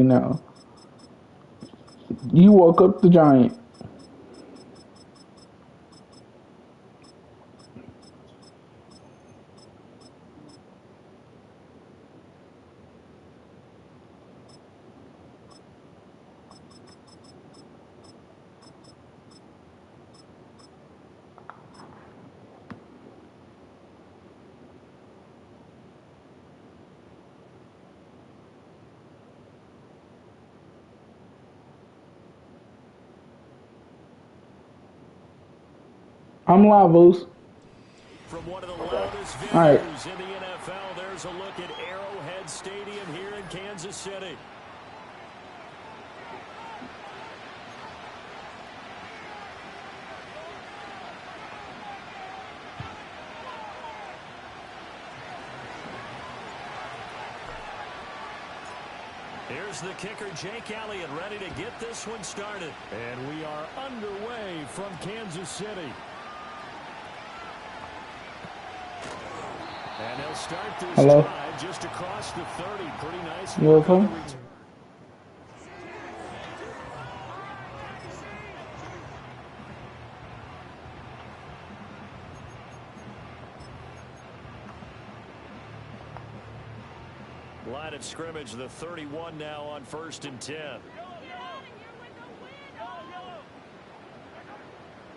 Now, you woke up the giant. I'm Lavos. From one of the loudest All right. venues in the NFL, there's a look at Arrowhead Stadium here in Kansas City. Here's the kicker, Jake Elliott, ready to get this one started. And we are underway from Kansas City. And they'll start this drive just across the 30. Pretty nice. You okay? Line of scrimmage, the 31 now on 1st and 10.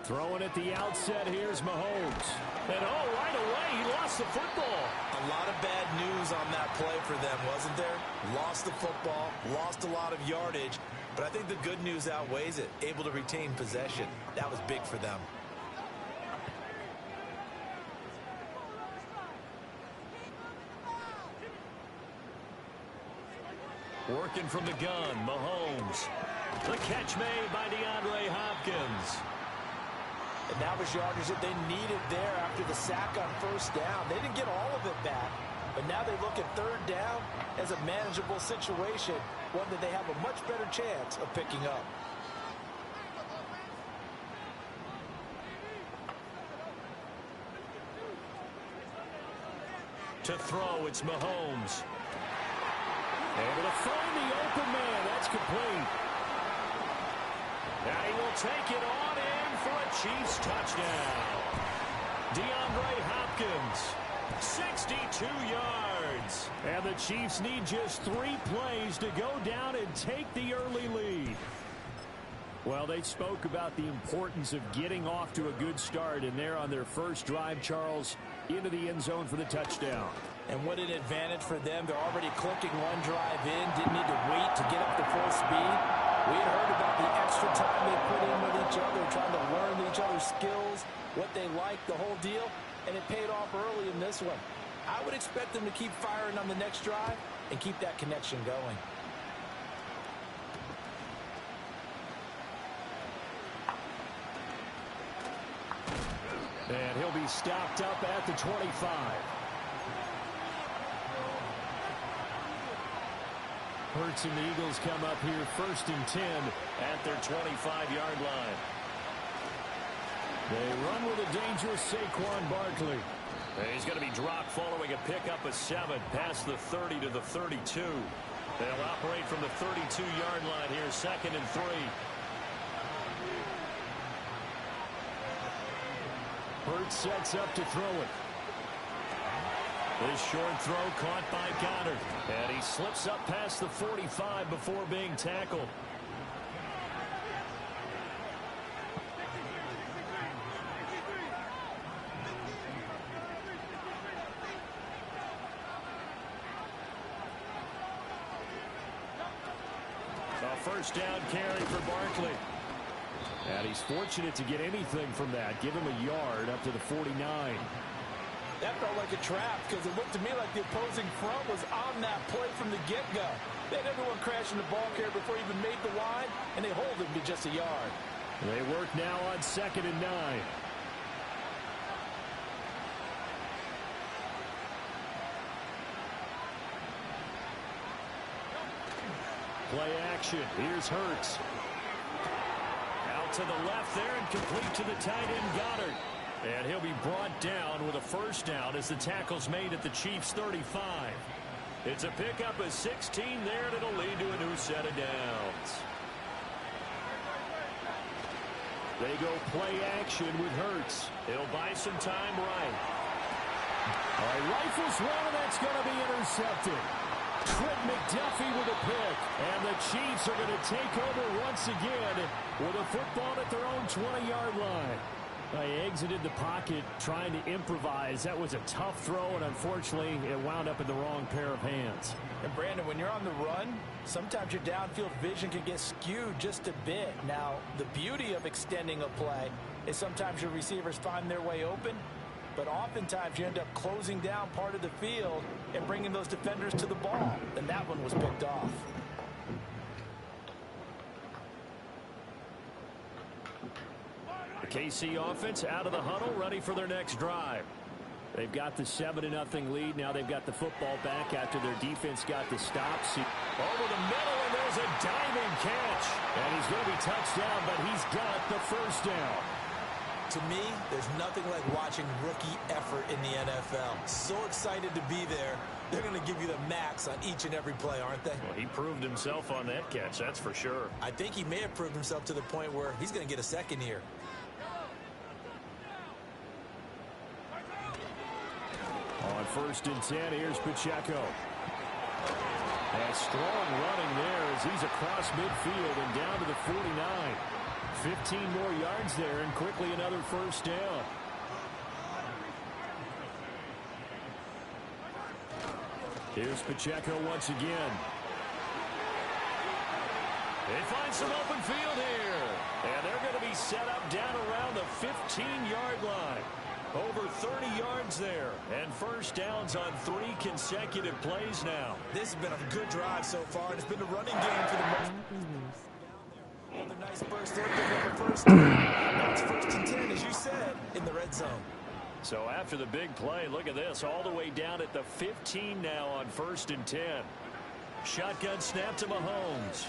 Throwing at the outset, here's Mahomes. And right away, he lost the football. A lot of bad news on that play for them, wasn't there? Lost the football, lost a lot of yardage, but I think the good news outweighs it. Able to retain possession. That was big for them. Working from the gun, Mahomes. The catch made by DeAndre Hopkins. And that was yardage that they needed there after the sack on 1st down. They didn't get all of it back, but now they look at 3rd down as a manageable situation, one that they have a much better chance of picking up. To throw, it's Mahomes. Able to find the open man. That's complete. Now he will take it on in for a Chiefs touchdown. DeAndre Hopkins, 62 yards. And the Chiefs need just 3 plays to go down and take the early lead. Well, they spoke about the importance of getting off to a good start, and they're on their first drive, Charles, into the end zone for the touchdown. And what an advantage for them. They're already clicking one drive in. Didn't need to wait to get up to full speed. We had heard about the extra time they put in with each other, trying to learn each other's skills, what they like, the whole deal, and it paid off early in this one. I would expect them to keep firing on the next drive and keep that connection going. And he'll be stopped up at the 25. Hurts and the Eagles come up here 1st and 10 at their 25-yard line. They run with a dangerous Saquon Barkley. He's going to be dropped following a pickup of 7 past the 30 to the 32. They'll operate from the 32-yard line here, 2nd and 3. Hurts sets up to throw it. This short throw caught by Goddard. And he slips up past the 45 before being tackled. A 1st down carry for Barkley. And he's fortunate to get anything from that. Give him a yard up to the 49. That felt like a trap because it looked to me like the opposing front was on that play from the get-go. They had everyone crashing the ball carrier before he even made the line, and they hold him to just a yard. They work now on 2nd and 9. Play action. Here's Hurts. Out to the left there and complete to the tight end Goddard. And he'll be brought down with a 1st down as the tackle's made at the Chiefs' 35. It's a pickup of 16 there, and it'll lead to a new set of downs. They go play action with Hurts. It'll buy some time right. All right, rifles one, and that's going to be intercepted. Trent McDuffie with a pick. And the Chiefs are going to take over once again with a football at their own 20-yard line. They exited the pocket trying to improvise. That was a tough throw, and unfortunately, it wound up in the wrong pair of hands. And Brandon, when you're on the run, sometimes your downfield vision can get skewed just a bit. Now, the beauty of extending a play is sometimes your receivers find their way open, but oftentimes you end up closing down part of the field and bringing those defenders to the ball. And that one was picked off. The KC offense out of the huddle, ready for their next drive. They've got the 7-0 lead. Now they've got the football back after their defense got the stop. Over the middle, and there's a diving catch. And he's going to be touched down, but he's got the first down. To me, there's nothing like watching rookie effort in the NFL. So excited to be there. They're going to give you the max on each and every play, aren't they? Well, he proved himself on that catch, that's for sure. I think he may have proved himself to the point where he's going to get a second here. On 1st and 10, here's Pacheco. And strong running there as he's across midfield and down to the 49. 15 more yards there, and quickly another first down. Here's Pacheco once again. They find some open field here. And they're going to be set up down around the 15-yard line. Over 30 yards there. And first downs on 3 consecutive plays now. This has been a good drive so far, and it's been a running game for the most. Another nice burst there, picking up the first. Now it's 1st and 10, as you said, in the red zone. So after the big play, look at this, all the way down at the 15 now on 1st and 10. Shotgun snap to Mahomes.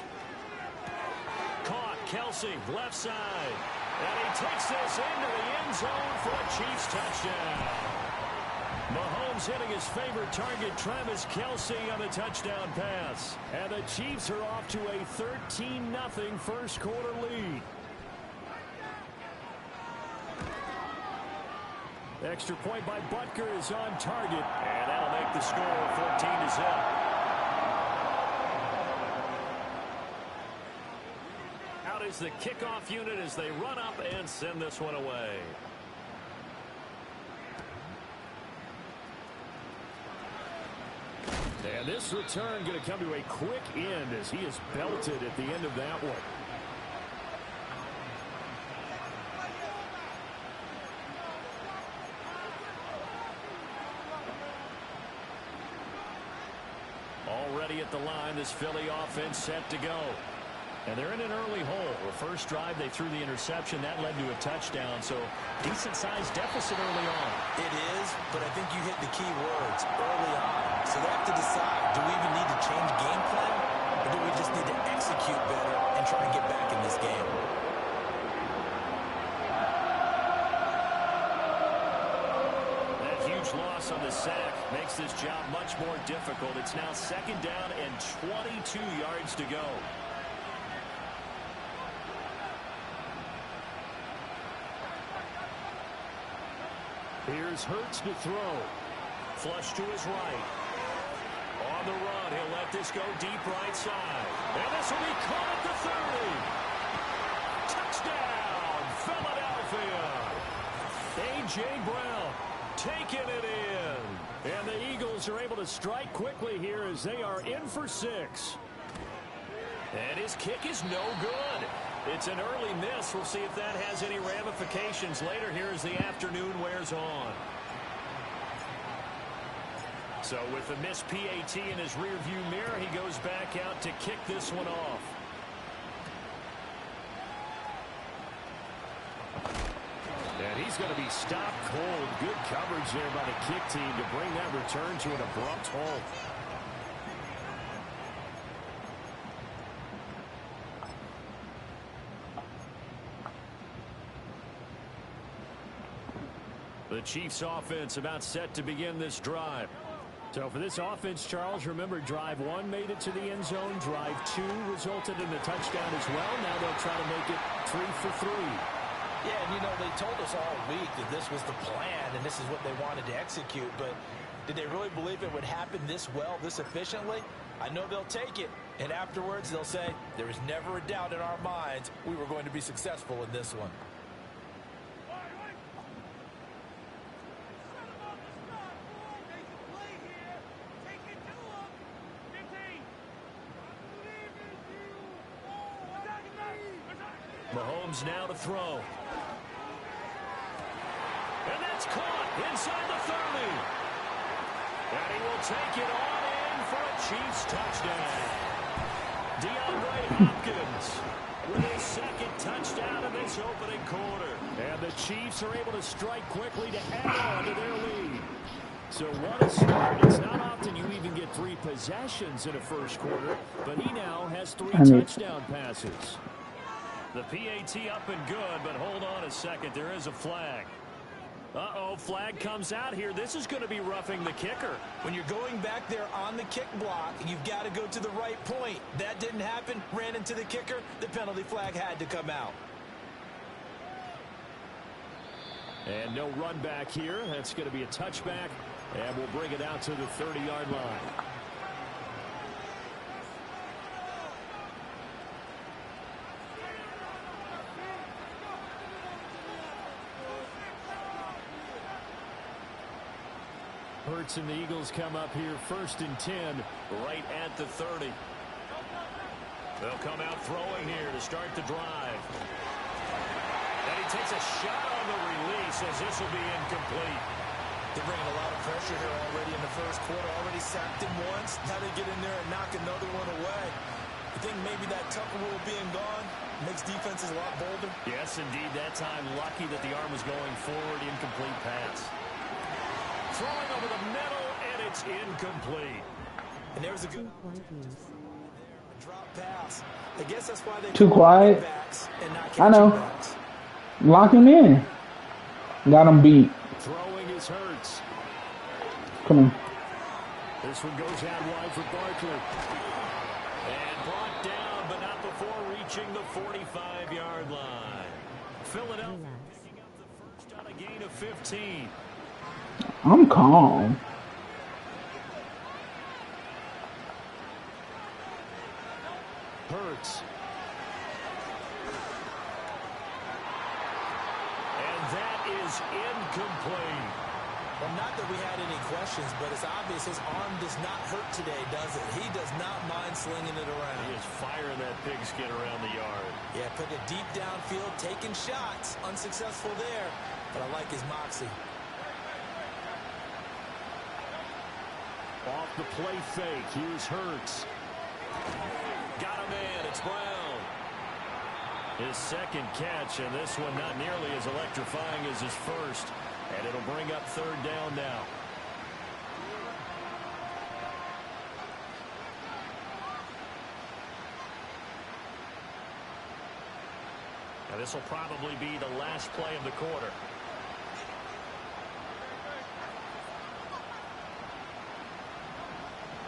Caught, Kelsey, left side. And he takes this into the end zone for a Chiefs touchdown. Mahomes hitting his favorite target, Travis Kelsey, on the touchdown pass. And the Chiefs are off to a 13-0 first quarter lead. Extra point by Butker is on target. And that'll make the score 14-0. Out is the kickoff unit as they run up and send this one away. And this return going to come to a quick end as he is belted at the end of that one. Already at the line, this Philly offense set to go. And they're in an early hole. The first drive, they threw the interception. That led to a touchdown. So decent-sized deficit early on. It is, but I think you hit the key words early on. So they have to decide, do we even need to change game plan? Or do we just need to execute better and try and get back in this game? That huge loss on the sack makes this job much more difficult. It's now 2nd down and 22 yards to go. Here's Hurts to throw. Flush to his right. On the run, he'll let this go deep right side. And this will be caught at the 30. Touchdown, Philadelphia. A.J. Brown taking it in. And the Eagles are able to strike quickly here as they are in for 6. And his kick is no good. It's an early miss. We'll see if that has any ramifications later here as the afternoon wears on. So with the missed PAT in his rearview mirror, he goes back out to kick this one off. And he's going to be stopped cold. Good coverage there by the kick team to bring that return to an abrupt halt. The Chiefs offense about set to begin this drive. So for this offense, Charles, remember, drive 1 made it to the end zone. Drive 2 resulted in a touchdown as well. Now they'll try to make it 3 for 3. Yeah, and, they told us all week that this was the plan and this is what they wanted to execute. But did they really believe it would happen this well, this efficiently? I know they'll take it, and afterwards they'll say, there was never a doubt in our minds we were going to be successful in this one. Mahomes now to throw. And that's caught inside the 30. And he will take it on in for a Chiefs touchdown. DeAndre Hopkins with his second touchdown in this opening quarter. And the Chiefs are able to strike quickly to add on to their lead. So what a start. It's not often you even get 3 possessions in a first quarter, but he now has 3 touchdown passes. The PAT up and good, but hold on a second. There is a flag. Uh-oh, flag comes out here. This is going to be roughing the kicker. When you're going back there on the kick block, you've got to go to the right point. That didn't happen. Ran into the kicker. The penalty flag had to come out. And no run back here. That's going to be a touchback, and we'll bring it out to the 30-yard line. Hurts and the Eagles come up here 1st and 10 right at the 30. They'll come out throwing here to start the drive. And he takes a shot on the release as this will be incomplete. They're bringing a lot of pressure here already in the first quarter. Already sacked him once. Now they get in there and knock another one away. I think maybe that Tucker rule being gone makes defenses a lot bolder. Yes, indeed. That time lucky that the arm was going forward. Incomplete pass. Throwing over the middle, and it's incomplete. And there's a good drop pass. I guess that's why they too quiet. I know. Lock him in. Got him beat. Throwing is Hurts. Come on. This one goes out wide for Barkley. And brought down, but not before reaching the 45-yard line. Philadelphia picking up the first on a gain of 15. I'm calm. Hurts. And that is incomplete. Well, not that we had any questions, but it's obvious his arm does not hurt today, does it? He does not mind slinging it around. He is firing that pigskin around the yard. Yeah, putting it deep downfield, taking shots. Unsuccessful there, but I like his moxie. Off the play fake, here's Hurts. Got him in, it's Brown. His second catch, and this one not nearly as electrifying as his first. And it'll bring up 3rd down now. And this will probably be the last play of the quarter.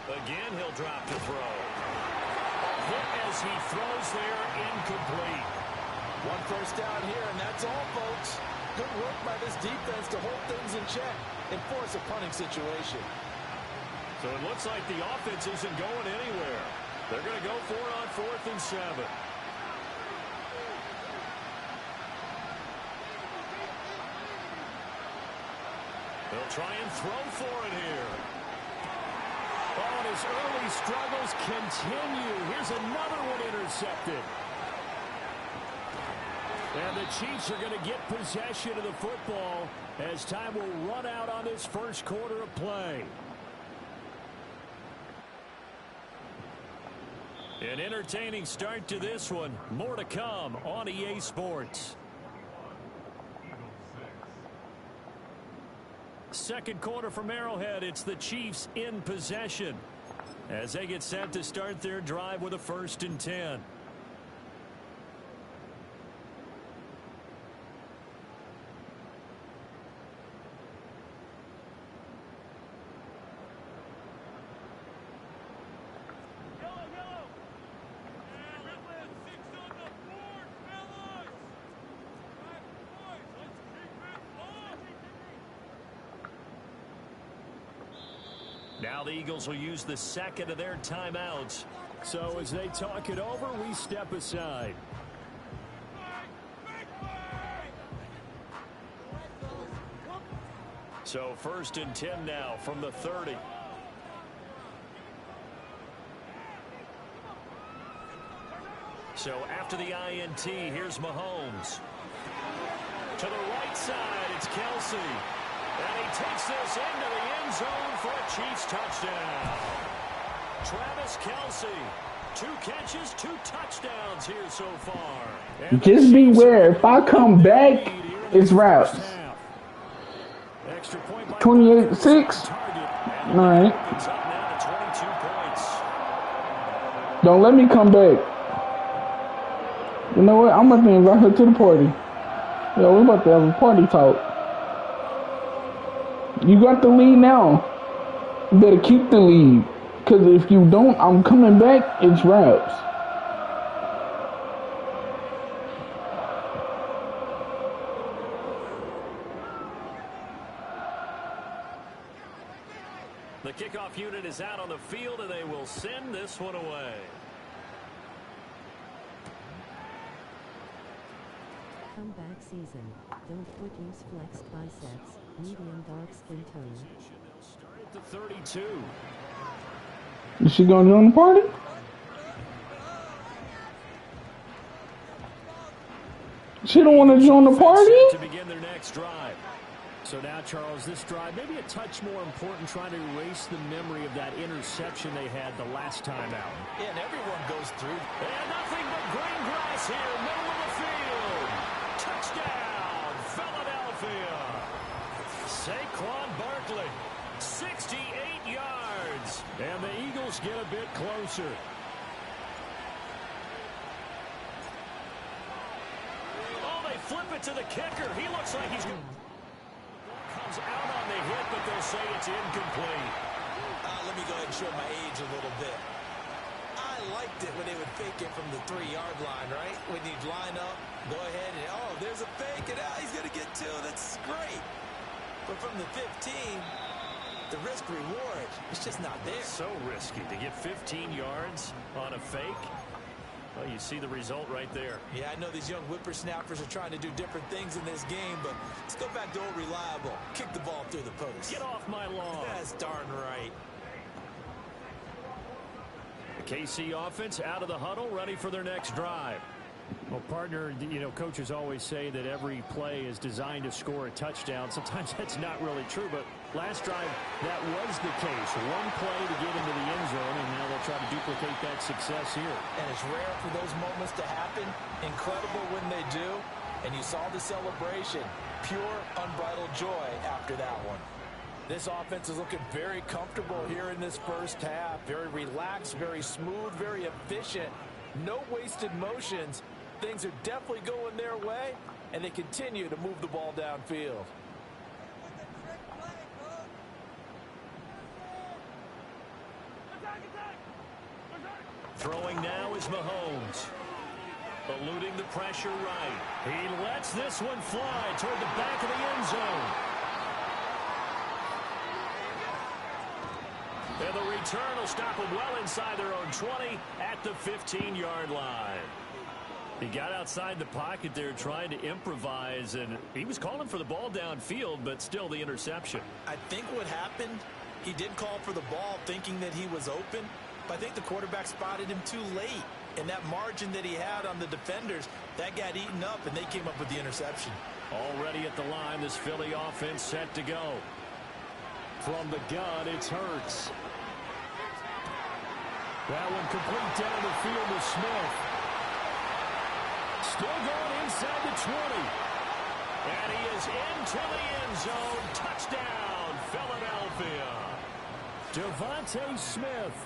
Again, he'll drop to throw. A hit as he throws there, incomplete. 1 first down here, and that's all, folks. Good work by this defense to hold things in check and force a punting situation. So it looks like the offense isn't going anywhere. They're going to go for it on 4th and 7. They'll try and throw for it here. Oh, and his early struggles continue. Here's another one intercepted. And the Chiefs are going to get possession of the football as time will run out on this first quarter of play. An entertaining start to this one. More to come on EA Sports. Second quarter from Arrowhead. It's the Chiefs in possession as they get set to start their drive with a 1st and 10. Now the Eagles will use the second of their timeouts. So as they talk it over, we step aside. So 1st and 10 now from the 30. So after the INT, here's Mahomes. To the right side, it's Kelsey. And he takes this into the end zone for a Chiefs touchdown. Travis Kelsey, 2 catches, 2 touchdowns here so far. And just beware, if I come back, it's wraps. 28-6. All right. Don't let me come back. You know what? I'm about to invite her to the party. Yo, we're about to have a party talk. You got the lead now. You better keep the lead. Because if you don't, I'm coming back, it's wraps. The kickoff unit is out on the field, and they will send this one away. Comeback season. Don't put use flexed biceps. Medium dark skin tone. Start at the 32. Is she gonna join the party? She don't want to join the party? To begin their next drive. So now, Charles, this drive maybe a touch more important, trying to erase the memory of that interception they had the last time out. Yeah, and everyone goes through. And nothing but green grass here, middle of the field. Touchdown, Philadelphia. Saquon Barkley, 68 yards. And the Eagles get a bit closer. Oh, they flip it to the kicker. He looks like he's comes out on the hit, but they'll say it's incomplete. Let me go ahead and show my age a little bit. I liked it when they would fake it from the 3-yard line, right? When you'd line up, go ahead and, oh, there's a fake, and he's going to get 2. That's great. But from the 15, the risk-reward, it's just not there. So risky to get 15 yards on a fake. Well, you see the result right there. Yeah, I know these young whippersnappers are trying to do different things in this game, but let's go back to old reliable. Kick the ball through the post. Get off my lawn. That's darn right. The KC offense out of the huddle, ready for their next drive. Well, partner, you know, coaches always say that every play is designed to score a touchdown. Sometimes that's not really true, but last drive, that was the case. One play to get into the end zone, and now they'll try to duplicate that success here. And it's rare for those moments to happen. Incredible when they do. And you saw the celebration. Pure, unbridled joy after that one. This offense is looking very comfortable here in this first half. Very relaxed, very smooth, very efficient. No wasted motions. Things are definitely going their way, and they continue to move the ball downfield. Throwing now is Mahomes. Eluding the pressure right. He lets this one fly toward the back of the end zone. And the return will stop them well inside their own 20 at the 15-yard line. He got outside the pocket there trying to improvise, and he was calling for the ball downfield, but still the interception. I think what happened, he did call for the ball thinking that he was open, but I think the quarterback spotted him too late. And that margin that he had on the defenders, that got eaten up, and they came up with the interception. Already at the line, this Philly offense set to go. From the gun, it's Hurts. That one complete down the field to Smith. Still going inside the 20. And he is into the end zone. Touchdown, Philadelphia. Devontae Smith.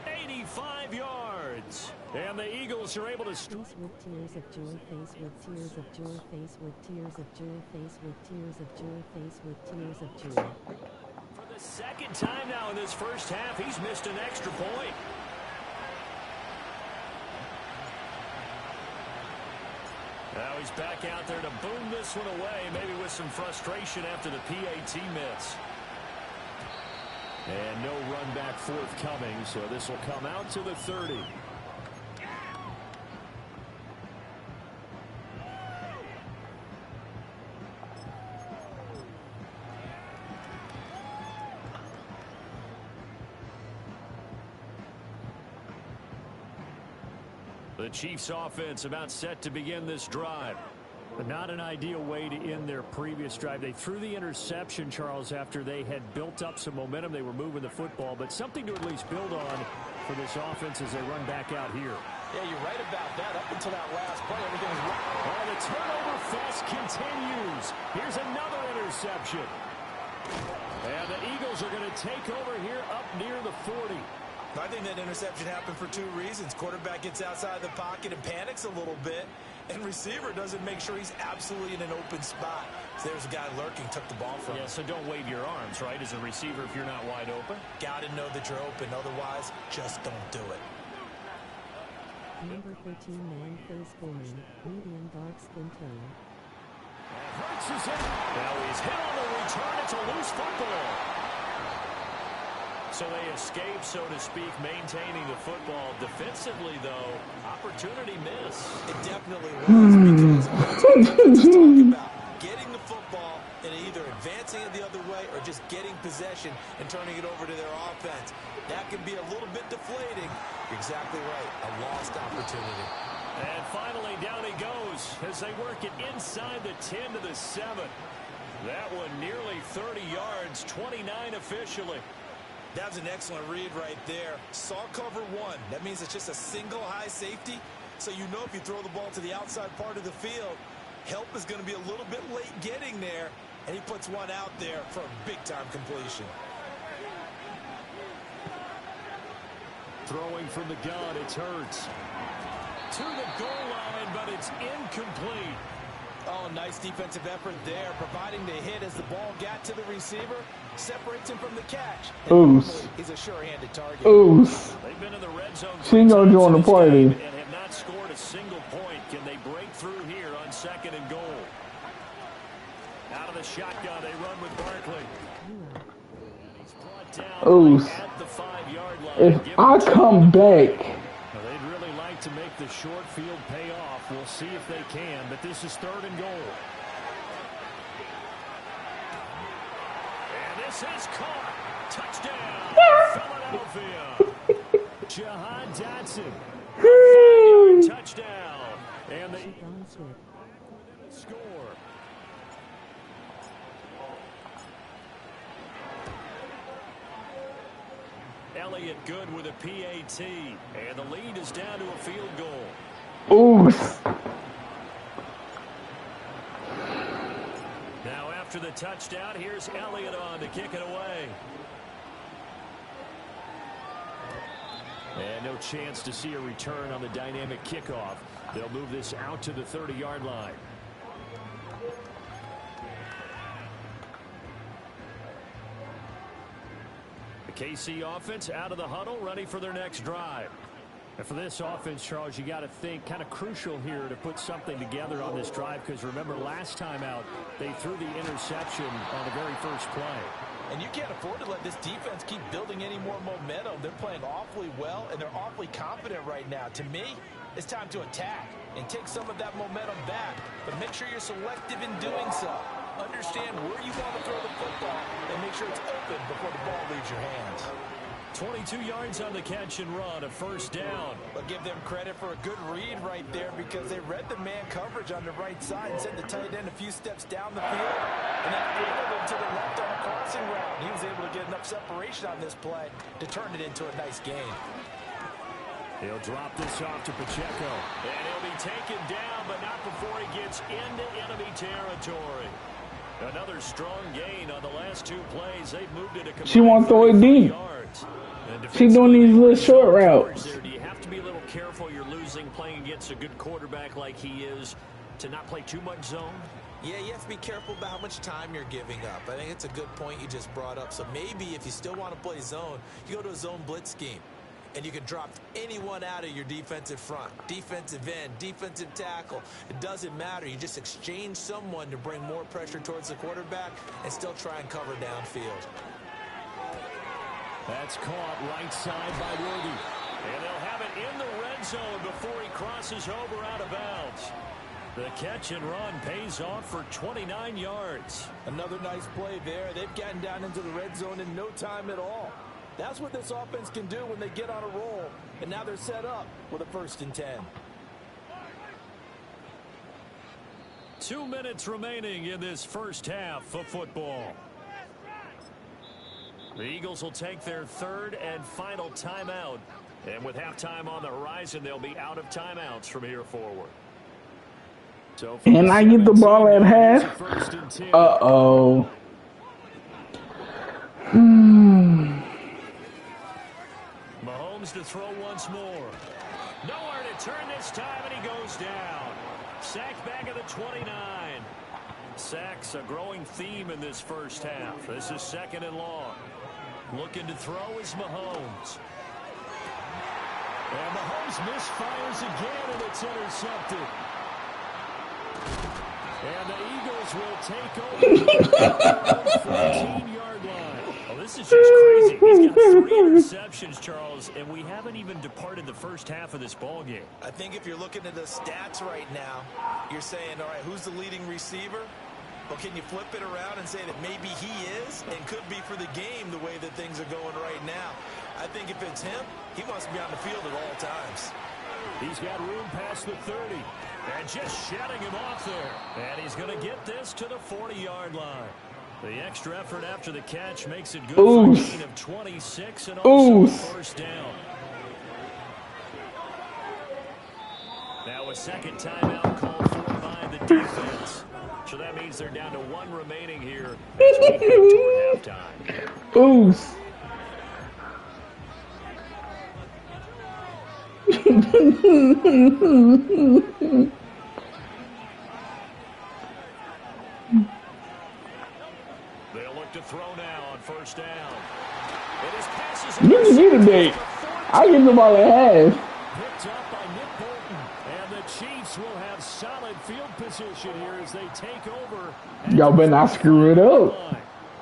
85 yards. And the Eagles are able to... Face with tears of joy, face with tears of joy, face with tears of joy, face with tears of joy, face with tears of joy. For the second time now in this first half, he's missed an extra point. Now he's back out there to boom this one away, maybe with some frustration after the PAT miss. And no run back forthcoming, so this will come out to the 30. The Chiefs offense about set to begin this drive. But not an ideal way to end their previous drive. They threw the interception, Charles, after they had built up some momentum. They were moving the football, but something to at least build on for this offense as they run back out here. Yeah, you're right about that. Up until that last play, everything was right. Oh, the turnover fest continues. Here's another interception. And the Eagles are going to take over here up near the 40. I think that interception happened for two reasons. Quarterback gets outside the pocket and panics a little bit, and receiver doesn't make sure he's absolutely in an open spot. So there's a guy lurking, took the ball from him. Yeah, so don't wave your arms, right, as a receiver if you're not wide open. Got to know that you're open. Otherwise, just don't do it. Number 13 man face boring, medium dark skin tone. Hurts is in. Now he's hit on the return. It's a loose football. So they escape, so to speak, maintaining the football. Defensively, though, opportunity miss. It definitely was, because that's what we're talking about. Getting the football and either advancing it the other way or just getting possession and turning it over to their offense. That can be a little bit deflating. You're exactly right. A lost opportunity. And finally, down he goes as they work it inside the 10 to the 7. That one nearly 30 yards, 29 officially. That was an excellent read right there. Saw cover one. That means it's just a single high safety. So you know if you throw the ball to the outside part of the field, help is going to be a little bit late getting there. And he puts one out there for a big-time completion. Throwing from the gun, it's Hurts. To the goal line, but it's incomplete. Oh, nice defensive effort there, providing the hit as the ball got to the receiver, separates him from the catch. Oof. He's a sure-handed target. Oof. They've been in the red zone. She gonna join the party. And have not scored a single point. Can they break through here on 2nd and goal? Out of the shotgun, they run with Barkley. He's brought down Oof. at the 5-yard line. If I come back, They'd really like to make the short field pay off. We'll see if they can, but this is 3rd and goal. And this is caught. Touchdown, Philadelphia. Jahan Dotson. Touchdown. And the score. Elliott good with a PAT. And the lead is down to a field goal. oof. Now after the touchdown, here's Elliott on to kick it away. And no chance to see a return on the dynamic kickoff. They'll move this out to the 30-yard line. KC offense out of the huddle, ready for their next drive. And for this offense, Charles, you got to think kind of crucial here to put something together on this drive, because remember last time out they threw the interception on the very first play. And you can't afford to let this defense keep building any more momentum. They're playing awfully well, and they're awfully confident right now. To me, it's time to attack and take some of that momentum back, but make sure you're selective in doing so. Understand where you want to throw the football and make sure it's open before the ball leaves your hands. 22 yards on the catch and run, a first down. But give them credit for a good read right there, because they read the man coverage on the right side and sent the tight end a few steps down the field and then angled him to the left on a crossing route. He was able to get enough separation on this play to turn it into a nice gain. He'll drop this off to Pacheco. And he'll be taken down, but not before he gets into enemy territory. Another strong gain on the last two plays. They've moved it a She won't throw it deep. She's doing these little short routes. Do you have to be a little careful? You're losing playing against a good quarterback like he is to not play too much zone? Yeah, you have to be careful about how much time you're giving up. I think it's a good point you just brought up. So maybe if you still want to play zone, you go to a zone blitz scheme. And you can drop anyone out of your defensive front, defensive end, defensive tackle. It doesn't matter. You just exchange someone to bring more pressure towards the quarterback and still try and cover downfield. That's caught right side by Worthy. And they'll have it in the red zone before he crosses over out of bounds. The catch and run pays off for 29 yards. Another nice play there. They've gotten down into the red zone in no time at all. That's what this offense can do when they get on a roll. And now they're set up with a 1st and 10. 2 minutes remaining in this first half of football. The Eagles will take their 3rd and final timeout. And with halftime on the horizon, they'll be out of timeouts from here forward. So and I get the ball at half. Uh-oh. Mahomes to throw once more. Nowhere to turn this time, and he goes down. Sacked back at the 29. Sacks a growing theme in this first half. This is 2nd and long. Looking to throw is Mahomes. And Mahomes misfires again, and it's intercepted. And the Eagles will take over the 14-yard line. Oh, this is just crazy. He's got 3 interceptions, Charles, and we haven't even departed the first half of this ball game. I think if you're looking at the stats right now, you're saying, all right, who's the leading receiver? Well, can you flip it around and say that maybe he is and could be for the game the way that things are going right now? I think if it's him, he wants to be on the field at all times. He's got room past the 30. And just shutting him off there. And he's going to get this to the 40-yard line. The extra effort after the catch makes it good for a gain of 26 and also first down. Now a 2nd timeout called for by the defense. So that means they're down to 1 remaining here as we head toward halftime. They'll look to throw now on first down. You need a date. I get the ball at half. Picked up by Nick Bolton. And the Chiefs will have solid field position here as they take over. Y'all better not screw it up.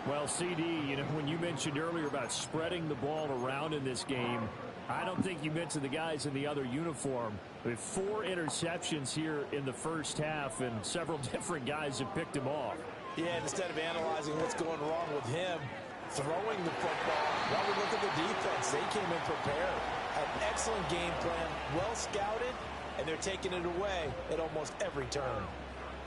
Well, CD, you know, when you mentioned earlier about spreading the ball around in this game, I don't think you mentioned the guys in the other uniform. With 4 interceptions here in the first half, and several different guys have picked him off. Yeah, and instead of analyzing what's going wrong with him, throwing the football, while we look at the defense, they came in prepared. An excellent game plan, well scouted, and they're taking it away at almost every turn.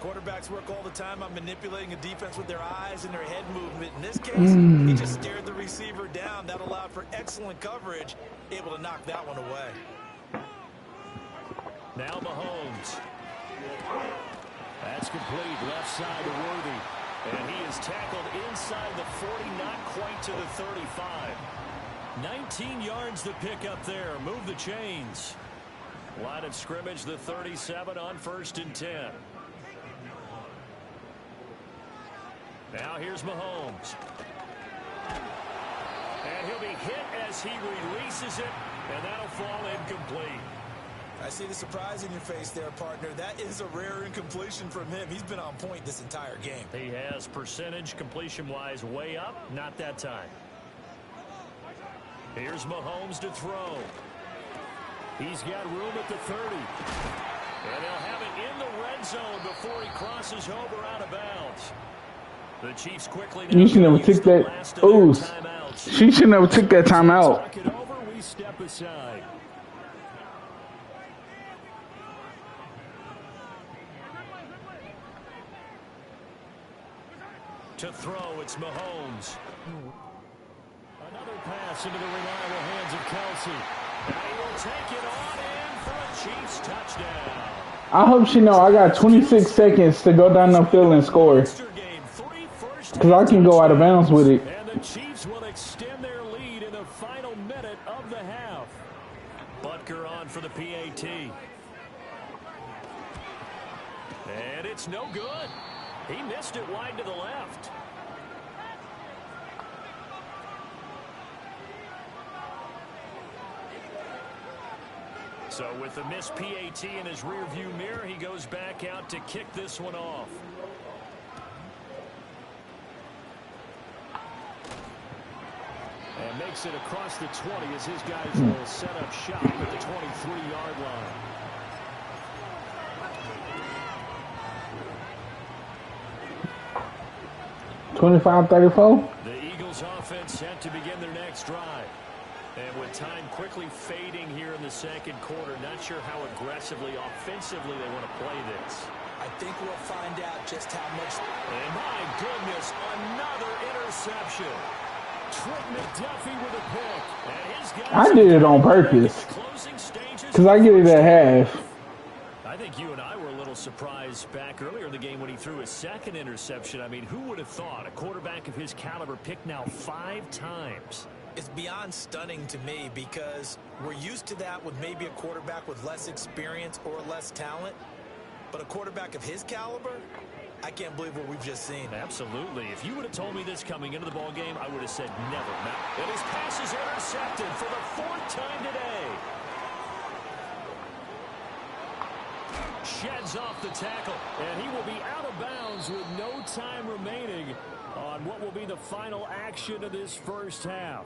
Quarterbacks work all the time on manipulating a defense with their eyes and their head movement. In this case, he just stared the receiver down. That allowed for excellent coverage, able to knock that one away. Now Mahomes. That's complete, left side to Worthy. And he is tackled inside the 40, not quite to the 35. 19 yards to pick up there. Move the chains. Line of scrimmage, the 37 on 1st and 10. Now here's Mahomes. And he'll be hit as he releases it, and that'll fall incomplete. I see the surprise in your face there, partner. That is a rare incompletion from him. He's been on point this entire game. He has percentage completion-wise way up, not that time. Here's Mahomes to throw. He's got room at the 30. And he'll have it in the red zone before he crosses over out of bounds. The Chiefs quickly. You should never take that. Oh, she should never took that timeout. Talk it over, we step aside. To throw, it's Mahomes. Another pass into the reliable hands of Kelsey. And he will take it on in for a Chiefs touchdown. I hope she know I got 26 seconds to go down the field and score. Because I can go out of bounds with it. And the Chiefs will extend their lead in the final minute of the half. Butker on for the PAT. And it's no good. He missed it wide to the left. So with the missed PAT in his rearview mirror, he goes back out to kick this one off. And And makes it across the 20 as his guys will set up shop at the 23-yard line. 25-34. The Eagles offense set to begin their next drive. And with time quickly fading here in the second quarter, not sure how aggressively, offensively they want to play this. I think we'll find out just how much. And my goodness, another interception. Trent McDuffie with a pick. And his guys I did it on purpose. Because I get it at half. I think you and I were a little surprised back earlier in the game when he threw his second interception. I mean, who would have thought a quarterback of his caliber picked now 5 times? It's beyond stunning to me because we're used to that with maybe a quarterback with less experience or less talent. But a quarterback of his caliber, I can't believe what we've just seen. Absolutely. If you would have told me this coming into the ball game, I would have said never. And his pass is intercepted for the 4th time today. Sheds off the tackle, and he will be out of bounds with no time remaining on what will be the final action of this first half.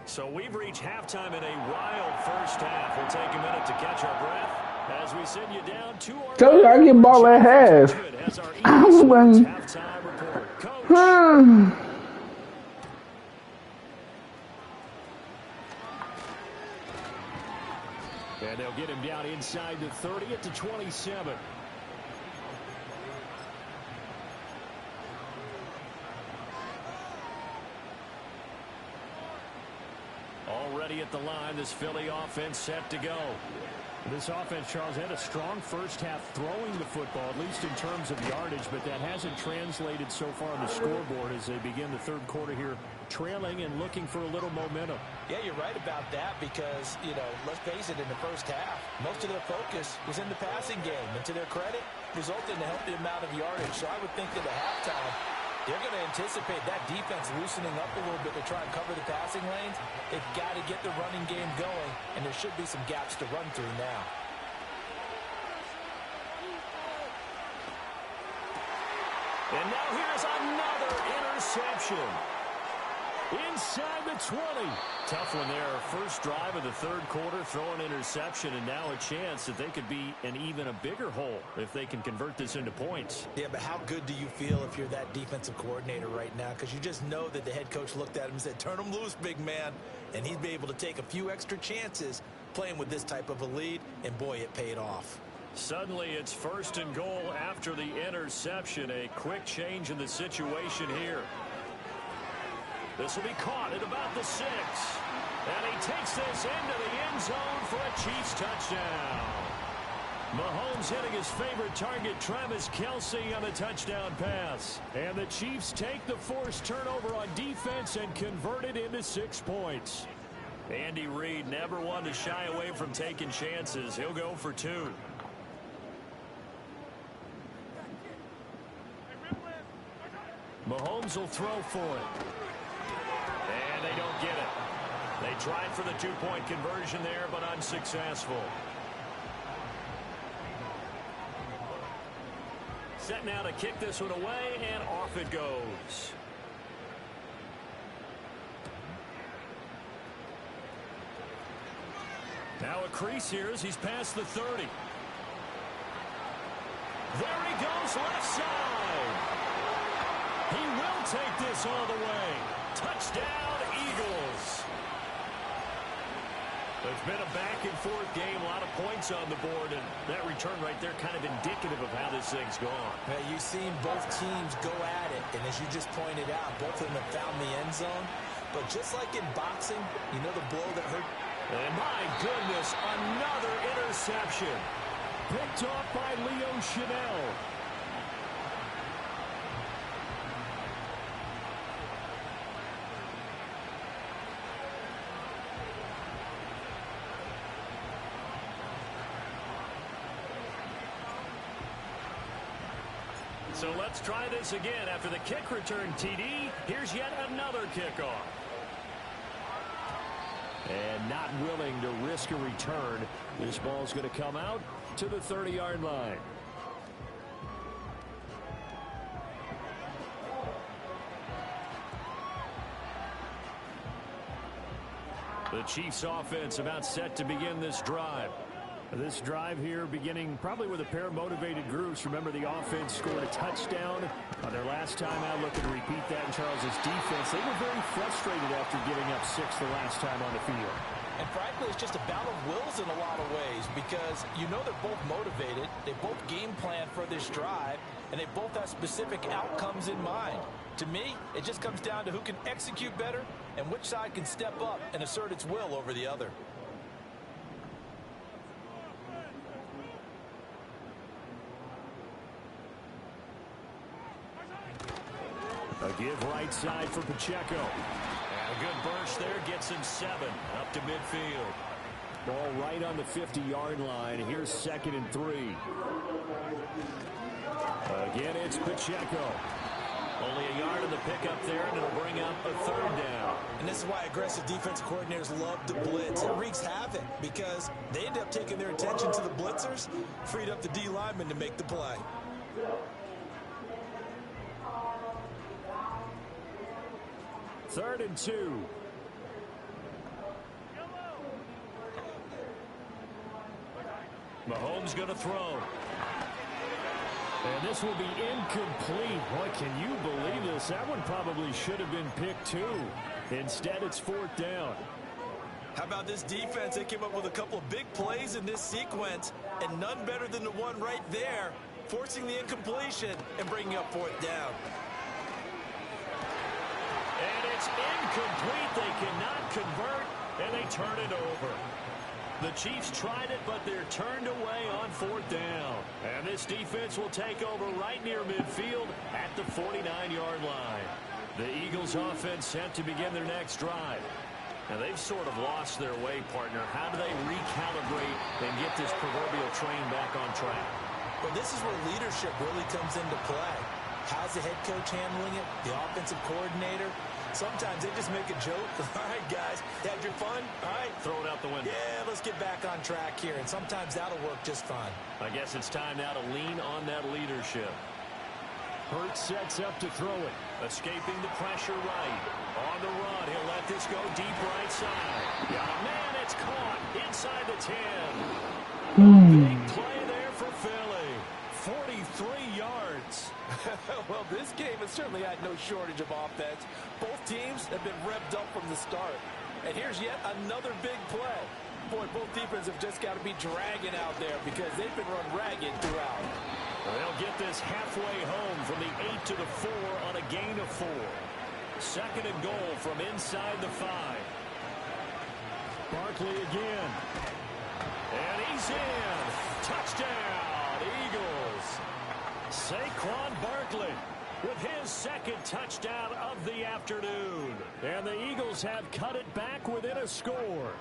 So we've reached halftime in a wild first half. We'll take a minute to catch our breath as we send you down to our... Tell you I get ball at half. Halftime report. Coach. And they'll get him down inside the 30 at the 27. Already at the line, this Philly offense set to go. This offense, Charles, had a strong first half throwing the football, at least in terms of yardage, but that hasn't translated so far on the scoreboard as they begin the third quarter here, trailing and looking for a little momentum. Yeah, you're right about that because, you know, let's face it, in the first half, most of their focus was in the passing game, and to their credit, resulted in a healthy amount of yardage. So I would think that at halftime, they're going to anticipate that defense loosening up a little bit to try and cover the passing lanes. They've got to get the running game going, and there should be some gaps to run through now. And now here's another interception. Inside the 20. Tough one there. First drive of the third quarter, throw an interception, and now a chance that they could be in even a bigger hole if they can convert this into points. Yeah, but how good do you feel if you're that defensive coordinator right now? Because you just know that the head coach looked at him and said, turn him loose, big man. And he'd be able to take a few extra chances playing with this type of a lead, and boy, it paid off. Suddenly, it's 1st and goal after the interception. A quick change in the situation here. This will be caught at about the 6. And he takes this into the end zone for a Chiefs touchdown. Mahomes hitting his favorite target, Travis Kelce, on a touchdown pass. And the Chiefs take the forced turnover on defense and convert it into 6 points. Andy Reid never one to shy away from taking chances. He'll go for 2. Mahomes will throw for it. And they don't get it. They tried for the 2-point conversion there, but unsuccessful. Set now to kick this one away, and off it goes. Now a crease here as he's past the 30. There he goes, left side. He will take this all the way. Touchdown, Eagles. It's been a back-and-forth game, a lot of points on the board, and that return right there kind of indicative of how this thing's gone. Now, you've seen both teams go at it, and as you just pointed out, both of them have found the end zone. But just like in boxing, you know the blow that hurt. And my goodness, another interception. Picked off by Leo Chanel. So let's try this again. After the kick return TD, here's yet another kickoff. And not willing to risk a return. This ball's going to come out to the 30-yard line. The Chiefs offense about set to begin this drive. This drive here beginning probably with a pair of motivated groups. Remember, the offense scored a touchdown on their last time out. Looking to repeat that in Charles's defense. They were very frustrated after giving up 6 the last time on the field. And frankly, it's just a battle of wills in a lot of ways because you know they're both motivated. They both game plan for this drive, and they both have specific outcomes in mind. To me, it just comes down to who can execute better and which side can step up and assert its will over the other. A give right side for Pacheco. And a good burst there gets him 7 up to midfield. Ball right on the 50-yard line. Here's 2nd and 3. Again, it's Pacheco. Only a yard of the pickup there, and it'll bring up a 3rd down. And this is why aggressive defensive coordinators love to blitz. It wreaks havoc because they end up taking their attention to the blitzers, freed up the D lineman to make the play. Third and 2. Mahomes going to throw. And this will be incomplete. Boy, can you believe this? That one probably should have been picked too. Instead, it's 4th down. How about this defense? They came up with a couple of big plays in this sequence, and none better than the one right there, forcing the incompletion and bringing up 4th down. And it's incomplete. They cannot convert, and they turn it over. The Chiefs tried it, but they're turned away on 4th down. And this defense will take over right near midfield at the 49-yard line. The Eagles offense set to begin their next drive. Now, they've sort of lost their way, partner. How do they recalibrate and get this proverbial train back on track? Well, this is where leadership really comes into play. How's the head coach handling it? The offensive coordinator? Sometimes they just make a joke. All right, guys, had your fun? All right. Throw it out the window. Yeah, let's get back on track here. And sometimes that'll work just fine. I guess it's time now to lean on that leadership. Hurts sets up to throw it. Escaping the pressure right. On the run, he'll let this go deep right side. Got a man, it's caught inside the 10. Big play there for Philly. 43 yards. Well, this game has certainly had no shortage of offense. Both teams have been revved up from the start. And here's yet another big play. Boy, both defenses have just got to be dragging out there because they've been run ragged throughout. They'll get this halfway home from the 8 to the 4 on a gain of 4. 2nd and goal from inside the 5. Barkley again. And he's in. Touchdown, Eagles. Saquon Barkley with his 2nd touchdown of the afternoon. And the Eagles have cut it back within a score.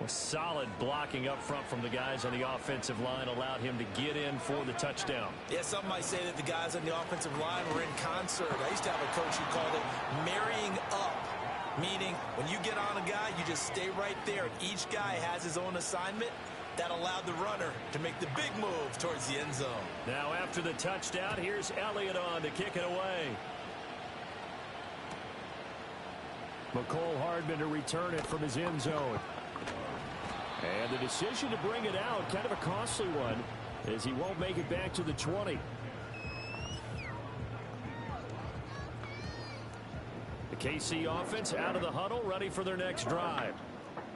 With solid blocking up front from the guys on the offensive line allowed him to get in for the touchdown. Yeah, some might say that the guys on the offensive line were in concert. I used to have a coach who called it marrying up, meaning when you get on a guy, you just stay right there, and each guy has his own assignment. That allowed the runner to make the big move towards the end zone. Now after the touchdown, here's Elliott on to kick it away. McCole Hardman to return it from his end zone. And the decision to bring it out, kind of a costly one, as he won't make it back to the 20. The KC offense out of the huddle, ready for their next drive.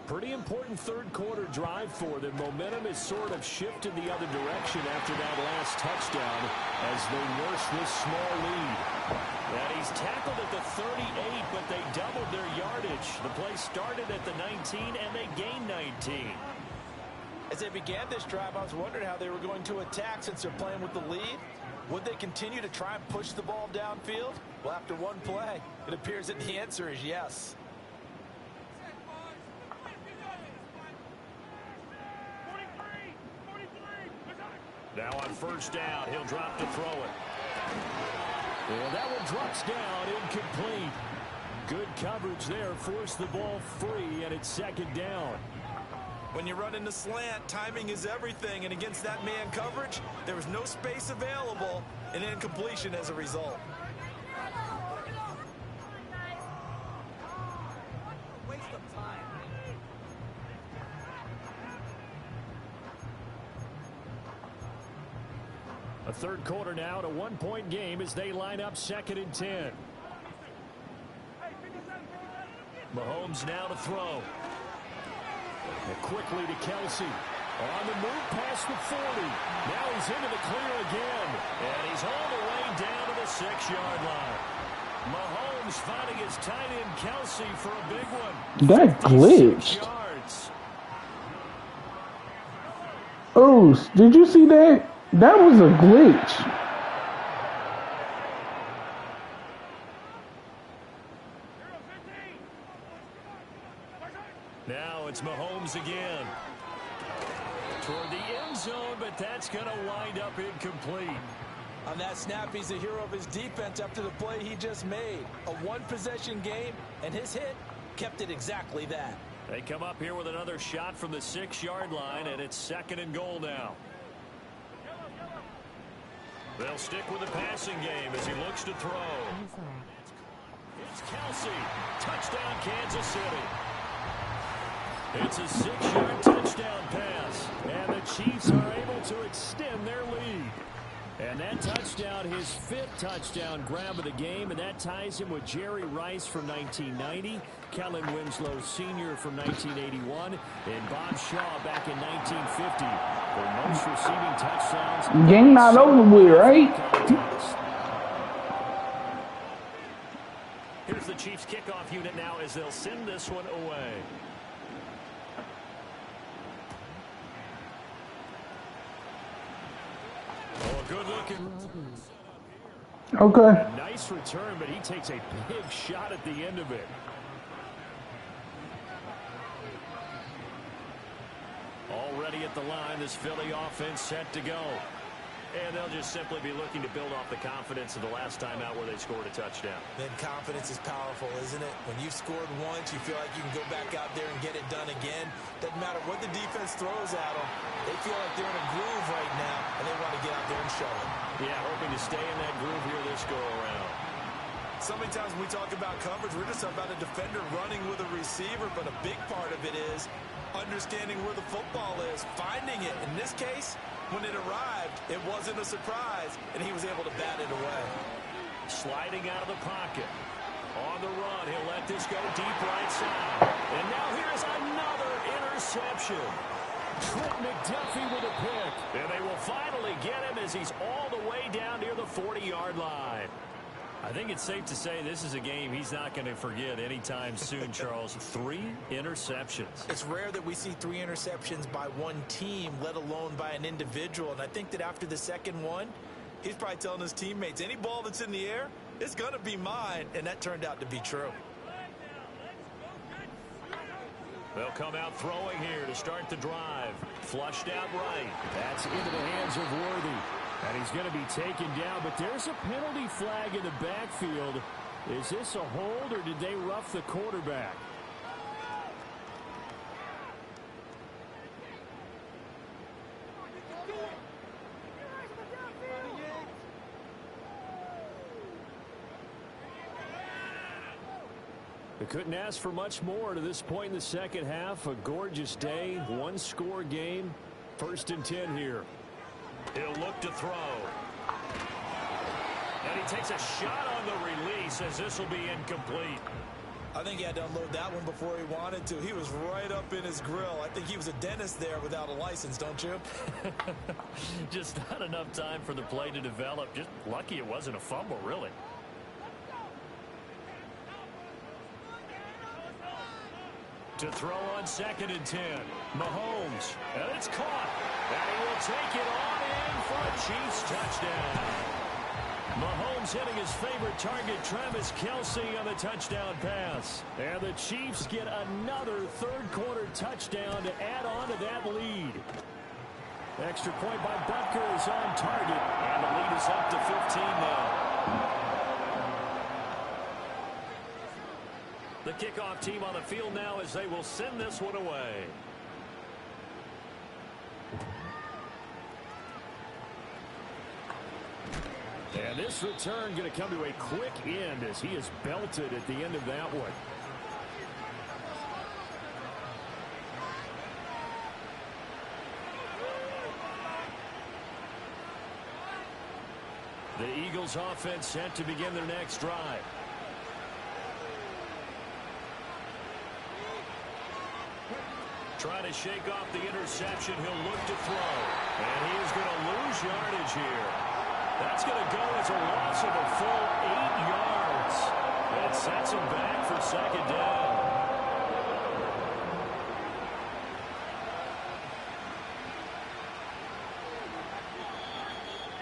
Pretty important third quarter drive for them. Momentum has sort of shifted the other direction after that last touchdown as they nurse this small lead. And he's tackled at the 38, but they doubled their yardage. The play started at the 19, and they gained 19. As they began this drive, I was wondering how they were going to attack since they're playing with the lead. Would they continue to try and push the ball downfield? Well, after one play, it appears that the answer is yes. Now on first down, he'll drop to throw it. And that one drops down, incomplete. Good coverage there, forced the ball free, and it's 2nd down. When you run in the slant, timing is everything, and against that man coverage, there was no space available, and incompletion as a result. Waste of time. A third quarter now, a 1-point game as they line up 2nd and 10. Mahomes now to throw. And quickly to Kelsey. On the move past the 40. Now he's into the clear again. And he's all the way down to the 6-yard line. Mahomes finding his tight end Kelsey for a big one. That glitched. Yards. Oh, did you see that? That was a glitch. Now it's Mahomes again. Toward the end zone, but that's going to wind up incomplete. On that snap, he's a hero of his defense after the play he just made. A one-possession game, and his hit kept it exactly that. They come up here with another shot from the 6-yard line, and it's 2nd and goal now. They'll stick with the passing game as he looks to throw. It's Kelsey. Touchdown, Kansas City. It's a 6-yard touchdown pass, and the Chiefs are able to extend their lead. And that touchdown, his 5th touchdown grab of the game, and that ties him with Jerry Rice from 1990, Kellen Winslow Sr. from 1981, and Bob Shaw back in 1950 for most receiving touchdowns. Game not over with, right? Here's the Chiefs kickoff unit now as they'll send this one away. Good looking. Okay. A nice return, but he takes a big shot at the end of it. Already at the line, this Philly offense set to go. And they'll just simply be looking to build off the confidence of the last time out where they scored a touchdown. Then confidence is powerful, isn't it? When you've scored once, you feel like you can go back out there and get it done again. Doesn't matter what the defense throws at them. They feel like they're in a groove right now, and they want to get out there and show it. Yeah, hoping to stay in that groove here this go-around. So many times when we talk about coverage, we're just talking about a defender running with a receiver, but a big part of it is understanding where the football is, finding it. In this case, when it arrived, it wasn't a surprise, and he was able to bat it away. Sliding out of the pocket. On the run, he'll let this go deep right side. And now here's another interception. Trent McDuffie with a pick. And they will finally get him as he's all the way down near the 40-yard line. I think it's safe to say this is a game he's not going to forget anytime soon, Charles. 3 interceptions. It's rare that we see 3 interceptions by one team, let alone by an individual. And I think that after the second one, he's probably telling his teammates, any ball that's in the air, it's going to be mine. And that turned out to be true. They'll come out throwing here to start the drive. Flushed out right. That's into the hands of Worthy. And he's going to be taken down, but there's a penalty flag in the backfield. Is this a hold, or did they rough the quarterback? They couldn't ask for much more to this point in the second half. A gorgeous day, 1-score game. 1st and 10 here. He'll look to throw. And he takes a shot on the release as this will be incomplete. I think he had to unload that one before he wanted to. He was right up in his grill. I think he was a dentist there without a license, don't you? Just not enough time for the play to develop. Just lucky it wasn't a fumble, really. To throw on 2nd and 10. Mahomes. And it's caught. And he will take it on in for a Chiefs touchdown. Mahomes hitting his favorite target, Travis Kelce, on the touchdown pass. And the Chiefs get another third-quarter touchdown to add on to that lead. Extra point by Butker is on target. And the lead is up to 15 now. The kickoff team on the field now as they will send this one away. And this return going to come to a quick end as he is belted at the end of that one. The Eagles offense set to begin their next drive. Trying to shake off the interception. He'll look to throw. And he is going to lose yardage here. That's going to go as a loss of a full 8 yards. That sets him back for second down.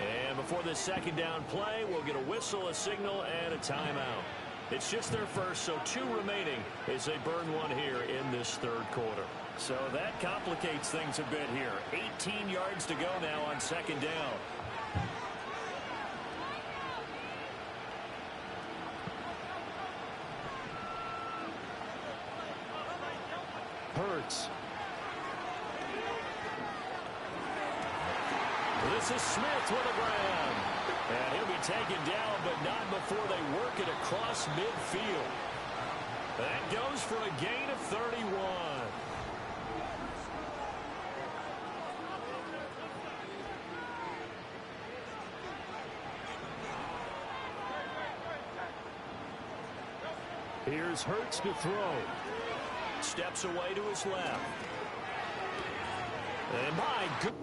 And before this second down play, we'll get a whistle, a signal, and a timeout. It's just their first, so 2 remaining as they burn one here in this third quarter. So that complicates things a bit here. 18 yards to go now on second down. Hurts. This is Smith with a grab. And he'll be taken down, but not before they work it across midfield. That goes for a gain of 31. Here's Hurts to throw. Steps away to his left. And my goodness.